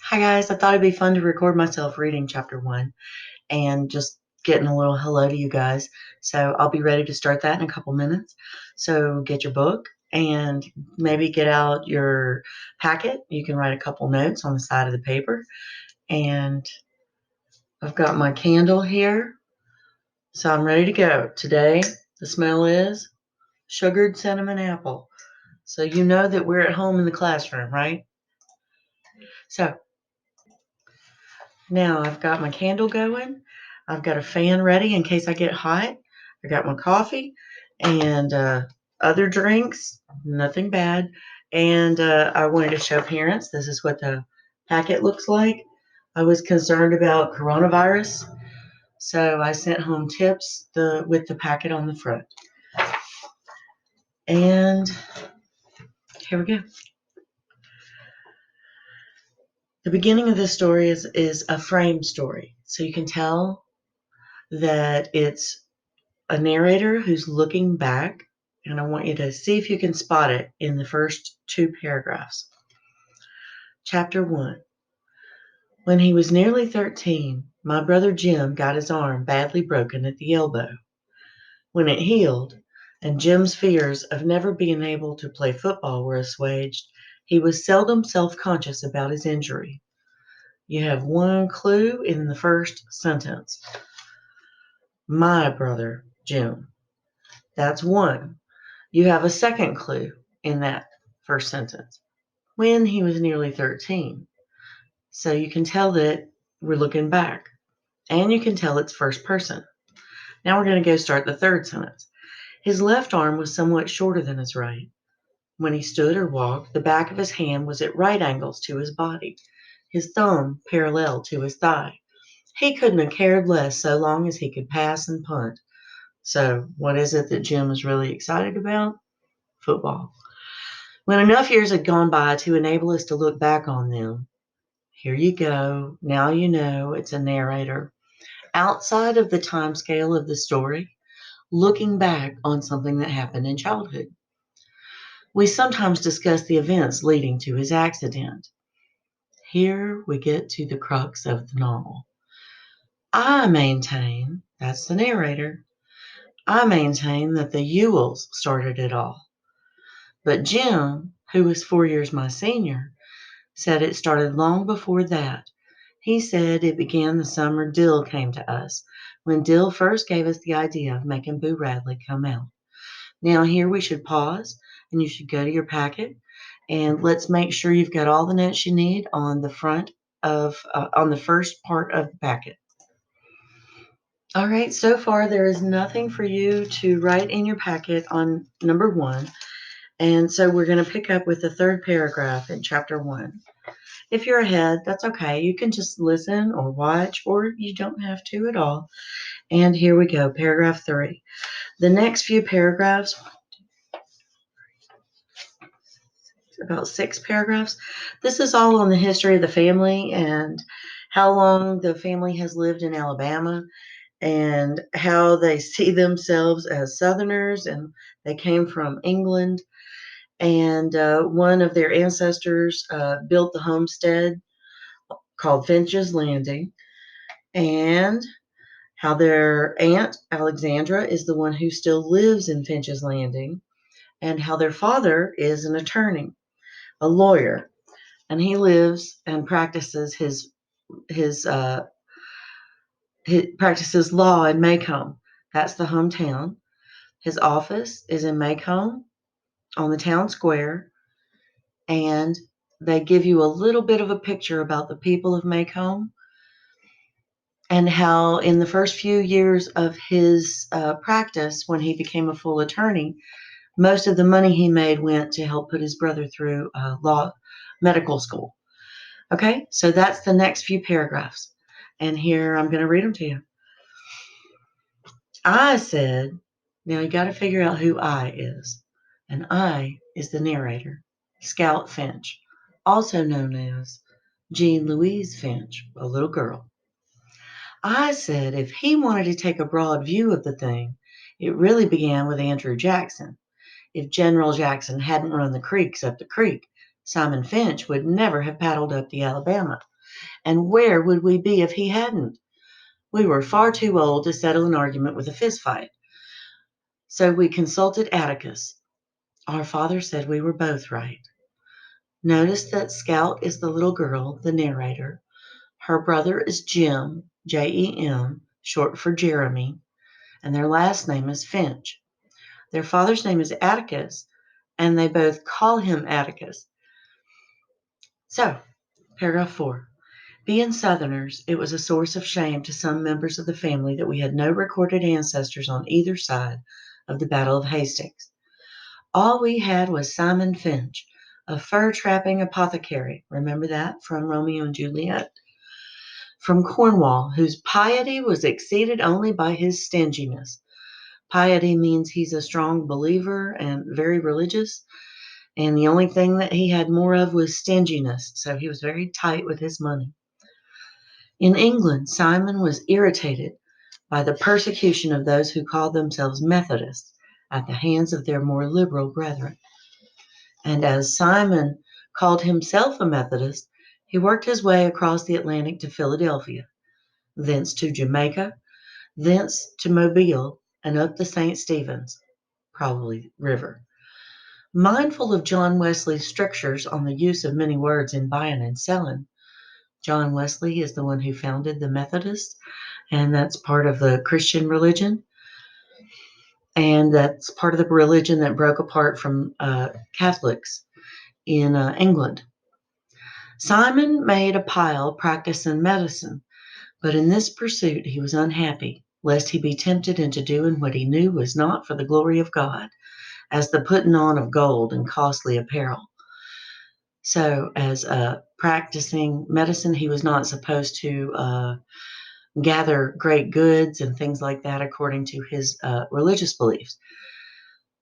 Hi guys, I thought it'd be fun to record myself reading chapter 1 and just getting a little hello to you guys. So I'll be ready to start that in a couple minutes. So get your book and maybe get out your packet. You can write a couple notes on the side of the paper. And I've got my candle here. So I'm ready to go. Today, the smell is sugared cinnamon apple. So you know that we're at home in the classroom, right? So now I've got my candle going. I've got a fan ready in case I get hot. I got my coffee and other drinks, nothing bad. And I wanted to show parents this is what the packet looks like. I was concerned about coronavirus, so I sent home tips with the packet on the front. And here we go. The beginning of this story is a frame story, so you can tell that it's a narrator who's looking back, and I want you to see if you can spot it in the first 2 paragraphs. Chapter 1. When he was nearly 13, my brother Jim got his arm badly broken at the elbow. When it healed, and Jim's fears of never being able to play football were assuaged, he was seldom self-conscious about his injury. You have one clue in the first sentence. My brother Jim. That's one. You have a second clue in that first sentence. When he was nearly 13. So you can tell that we're looking back. And you can tell it's first person. Now we're going to go start the third sentence. His left arm was somewhat shorter than his right. When he stood or walked, the back of his hand was at right angles to his body, his thumb parallel to his thigh. He couldn't have cared less so long as he could pass and punt. So what is it that Jim is really excited about? Football. When enough years had gone by to enable us to look back on them, here you go, now you know it's a narrator, outside of the time scale of the story, looking back on something that happened in childhood. We sometimes discuss the events leading to his accident. Here we get to the crux of the novel. I maintain, that's the narrator, I maintain that the Ewells started it all. But Jim, who was 4 years my senior, said it started long before that. He said it began the summer Dill came to us, when Dill first gave us the idea of making Boo Radley come out. Now here we should pause, and you should go to your packet, and let's make sure you've got all the notes you need on the front of, on the first part of the packet. All right, so far there is nothing for you to write in your packet on number 1, and so we're going to pick up with the third paragraph in chapter 1. If you're ahead, that's okay. You can just listen or watch, or you don't have to at all. And here we go, paragraph 3. The next few paragraphs, about 6 paragraphs, this is all on the history of the family and how long the family has lived in Alabama and how they see themselves as Southerners, and they came from England. And one of their ancestors built the homestead called Finch's Landing, and how their aunt, Alexandra, is the one who still lives in Finch's Landing, and how their father is an attorney, a lawyer, and he lives and practices his practices law in Macomb. That's the hometown. His office is in Macomb on the town square, and they give you a little bit of a picture about the people of Macomb and how in the first few years of his practice, when he became a full attorney, most of the money he made went to help put his brother through medical school. Okay, so that's the next few paragraphs. And here I'm going to read them to you. I said, now you got to figure out who I is. And I is the narrator, Scout Finch, also known as Jean Louise Finch, a little girl. I said if he wanted to take a broad view of the thing, it really began with Andrew Jackson. If General Jackson hadn't run the creeks up the creek, Simon Finch would never have paddled up the Alabama. And where would we be if he hadn't? We were far too old to settle an argument with a fistfight. So we consulted Atticus. Our father said we were both right. Notice that Scout is the little girl, the narrator. Her brother is Jim, Jem, short for Jeremy, and their last name is Finch. Their father's name is Atticus, and they both call him Atticus. So, paragraph 4. Being Southerners, it was a source of shame to some members of the family that we had no recorded ancestors on either side of the Battle of Hastings. All we had was Simon Finch, a fur-trapping apothecary, remember that from Romeo and Juliet? From Cornwall, whose piety was exceeded only by his stinginess. Piety means he's a strong believer and very religious, and the only thing that he had more of was stinginess, so he was very tight with his money. In England, Simon was irritated by the persecution of those who called themselves Methodists at the hands of their more liberal brethren. And as Simon called himself a Methodist, he worked his way across the Atlantic to Philadelphia, thence to Jamaica, thence to Mobile, and up the St. Stephen's, probably river. Mindful of John Wesley's strictures on the use of many words in buying and selling, John Wesley is the one who founded the Methodists, and that's part of the Christian religion. And that's part of the religion that broke apart from Catholics in England. Simon made a pile practicing medicine, but in this pursuit he was unhappy, lest he be tempted into doing what he knew was not for the glory of God, as the putting on of gold and costly apparel. So as practicing medicine, he was not supposed to gather great goods and things like that according to his religious beliefs.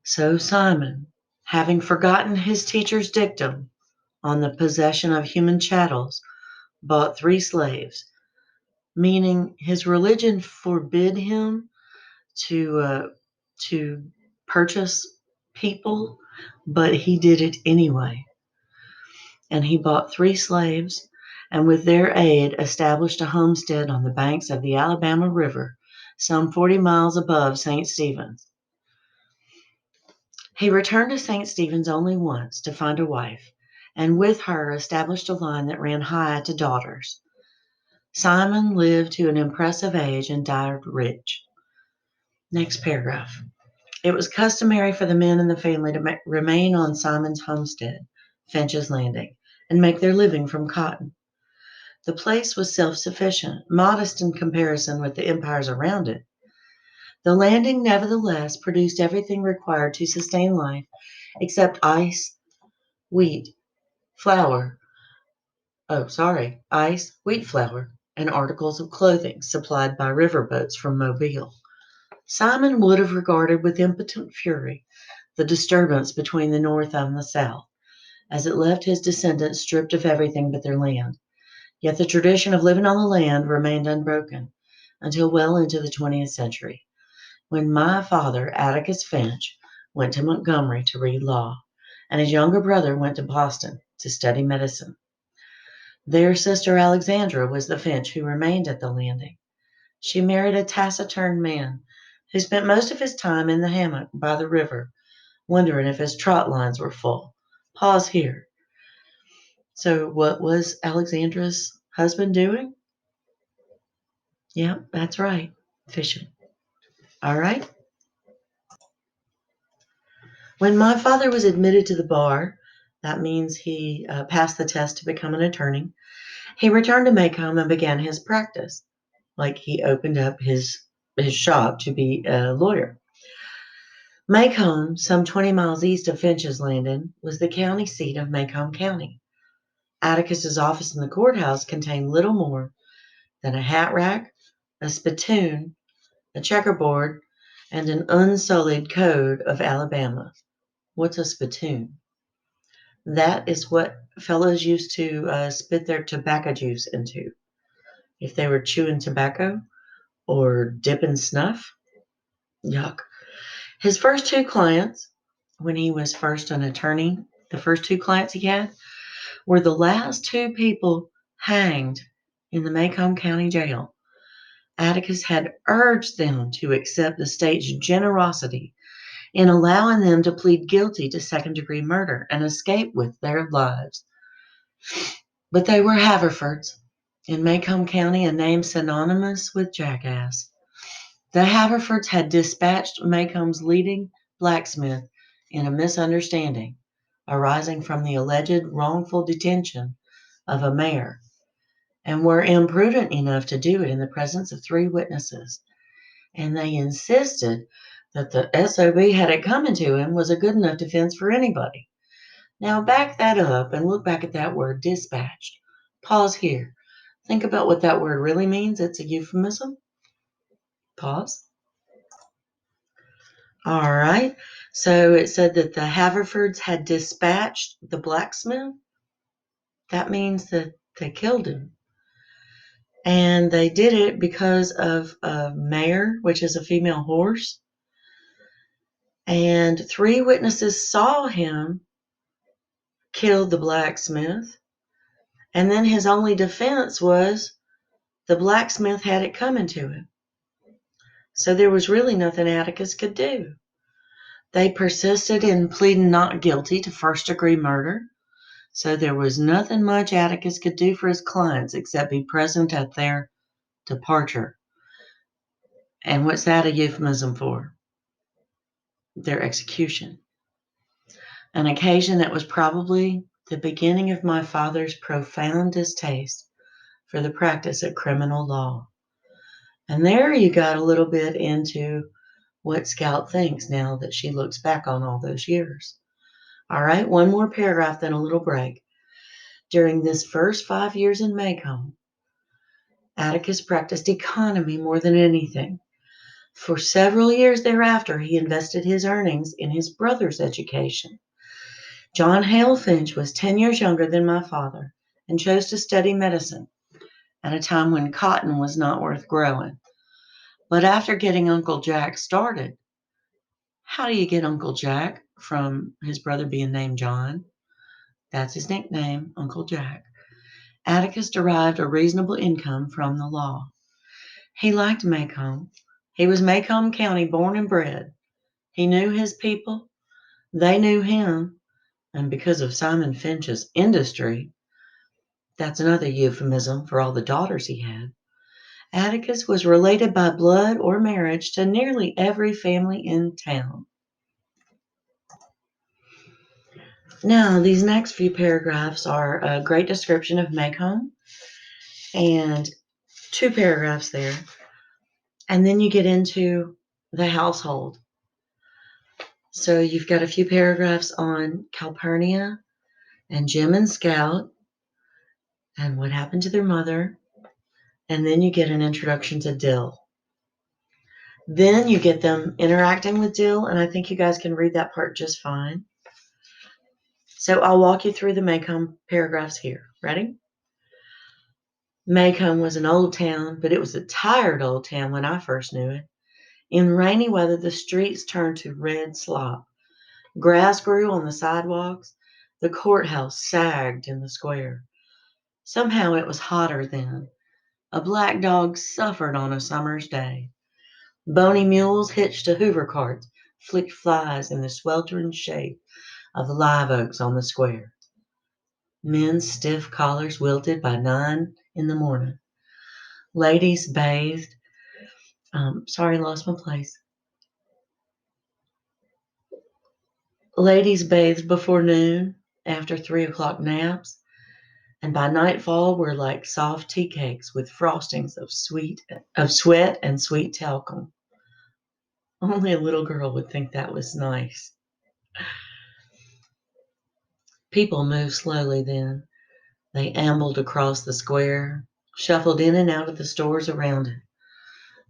So Simon, having forgotten his teacher's dictum on the possession of human chattels, bought 3 slaves, meaning his religion forbid him to purchase people, but he did it anyway. And he bought 3 slaves, and with their aid established a homestead on the banks of the Alabama River, some 40 miles above St. Stephen's. He returned to St. Stephen's only once to find a wife, and with her established a line that ran high to daughters. Simon lived to an impressive age and died rich. Next paragraph. It was customary for the men in the family to remain on Simon's homestead, Finch's Landing, and make their living from cotton. The place was self-sufficient, modest in comparison with the empires around it. The landing, nevertheless, produced everything required to sustain life, except ice, wheat, flour, wheat flour, and articles of clothing supplied by river boats from Mobile. Simon would have regarded with impotent fury the disturbance between the North and the South, as it left his descendants stripped of everything but their land. Yet the tradition of living on the land remained unbroken until well into the 20th century, when my father, Atticus Finch, went to Montgomery to read law, and his younger brother went to Boston to study medicine. Their sister Alexandra was the Finch who remained at the landing. She married a taciturn man who spent most of his time in the hammock by the river, wondering if his trot lines were full. Pause here. So what was Alexandra's husband doing? Yeah, that's right, fishing. All right. When my father was admitted to the bar, that means he passed the test to become an attorney, he returned to Macomb and began his practice. Like he opened up his shop to be a lawyer. Macomb, some 20 miles east of Finch's Landing, was the county seat of Macomb County. Atticus's office in the courthouse contained little more than a hat rack, a spittoon, a checkerboard, and an unsullied code of Alabama. What's a spittoon? That is what fellows used to spit their tobacco juice into if they were chewing tobacco or dipping snuff. Yuck. His first 2 clients, when he was first an attorney, the first 2 clients he had were the last 2 people hanged in the Macomb County Jail, Atticus had urged them to accept the state's generosity in allowing them to plead guilty to second-degree murder and escape with their lives. But they were Haverfords, in Macomb County, a name synonymous with jackass. The Haverfords had dispatched Macomb's leading blacksmith in a misunderstanding arising from the alleged wrongful detention of a mayor, and were imprudent enough to do it in the presence of 3 witnesses. And they insisted that the SOB had it coming to him was a good enough defense for anybody. Now back that up and look back at that word dispatched. Pause here. Think about what that word really means. It's a euphemism. Pause. All right. So it said that the Haverfords had dispatched the blacksmith. That means that they killed him. And they did it because of a mare, which is a female horse. And 3 witnesses saw him kill the blacksmith. And then his only defense was the blacksmith had it coming to him. So there was really nothing Atticus could do. They persisted in pleading not guilty to first-degree murder. So there was nothing much Atticus could do for his clients except be present at their departure. And what's that a euphemism for? Their execution. An occasion that was probably the beginning of my father's profound distaste for the practice of criminal law. And there you got a little bit into what Scout thinks now that she looks back on all those years. All right, one more paragraph, then a little break. During this first 5 years in Macomb, Atticus practiced economy more than anything. For several years thereafter, he invested his earnings in his brother's education. John Hale Finch was 10 years younger than my father and chose to study medicine at a time when cotton was not worth growing. But after getting Uncle Jack started, how do you get Uncle Jack from his brother being named John? That's his nickname, Uncle Jack. Atticus derived a reasonable income from the law. He liked Macomb. He was Macomb County born and bred. He knew his people. They knew him. And because of Simon Finch's industry, that's another euphemism for all the daughters he had, Atticus was related by blood or marriage to nearly every family in town. Now, these next few paragraphs are a great description of Macomb, and 2 paragraphs there. And then you get into the household. So you've got a few paragraphs on Calpurnia and Jim and Scout and what happened to their mother. And then you get an introduction to Dill. Then you get them interacting with Dill, and I think you guys can read that part just fine. So I'll walk you through the Macomb paragraphs here. Ready? Macomb was an old town, but it was a tired old town when I first knew it. In rainy weather, the streets turned to red slop. Grass grew on the sidewalks. The courthouse sagged in the square. Somehow it was hotter then. A black dog suffered on a summer's day. Bony mules hitched to Hoover carts flicked flies in the sweltering shade of the live oaks on the square. Men's stiff collars wilted by 9 in the morning. Ladies bathed. Lost my place. Ladies bathed before noon, after 3 o'clock naps, and by nightfall were like soft tea cakes with frostings of sweat and sweet talcum. Only a little girl would think that was nice. People moved slowly then. They ambled across the square, shuffled in and out of the stores around it.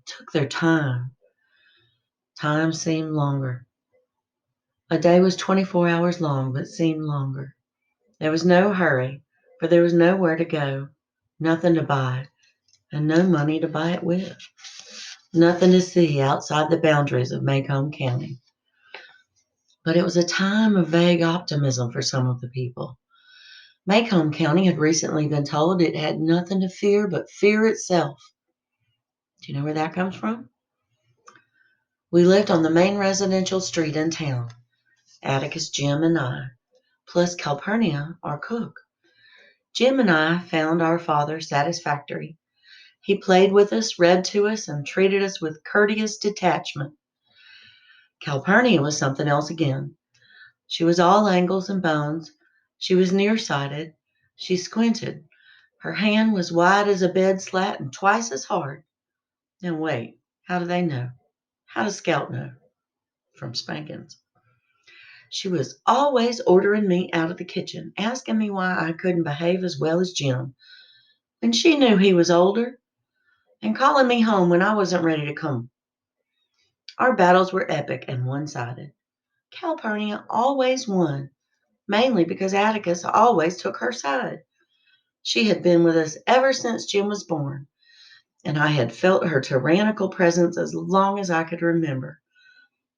Took their time. Time seemed longer. A day was 24 hours long, but seemed longer. There was no hurry, for there was nowhere to go, nothing to buy, and no money to buy it with. Nothing to see outside the boundaries of Macomb County. But it was a time of vague optimism for some of the people. Macomb County had recently been told it had nothing to fear but fear itself. Do you know where that comes from? We lived on the main residential street in town, Atticus, Jim, and I, plus Calpurnia, our cook. Jim and I found our father satisfactory. He played with us, read to us, and treated us with courteous detachment. Calpurnia was something else again. She was all angles and bones. She was nearsighted. She squinted. Her hand was wide as a bed slat and twice as hard. Now wait, how do they know? How does Scout know? From spankings. She was always ordering me out of the kitchen, asking me why I couldn't behave as well as Jim. And she knew he was older, and calling me home when I wasn't ready to come. Our battles were epic and one-sided. Calpurnia always won, mainly because Atticus always took her side. She had been with us ever since Jim was born, and I had felt her tyrannical presence as long as I could remember.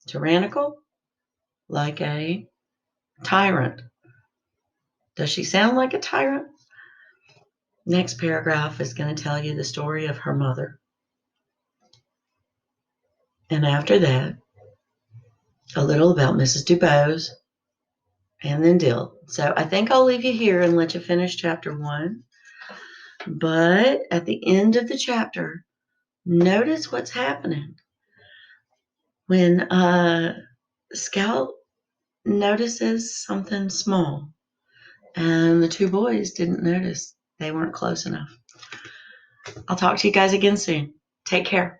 Tyrannical? Like a tyrant. Does she sound like a tyrant? Next paragraph is going to tell you the story of her mother. And after that, a little about Mrs. Dubose, and then Dill. So I think I'll leave you here and let you finish chapter 1. But at the end of the chapter, notice what's happening. When Scout notices something small, and the two boys didn't notice. They weren't close enough. I'll talk to you guys again soon. Take care.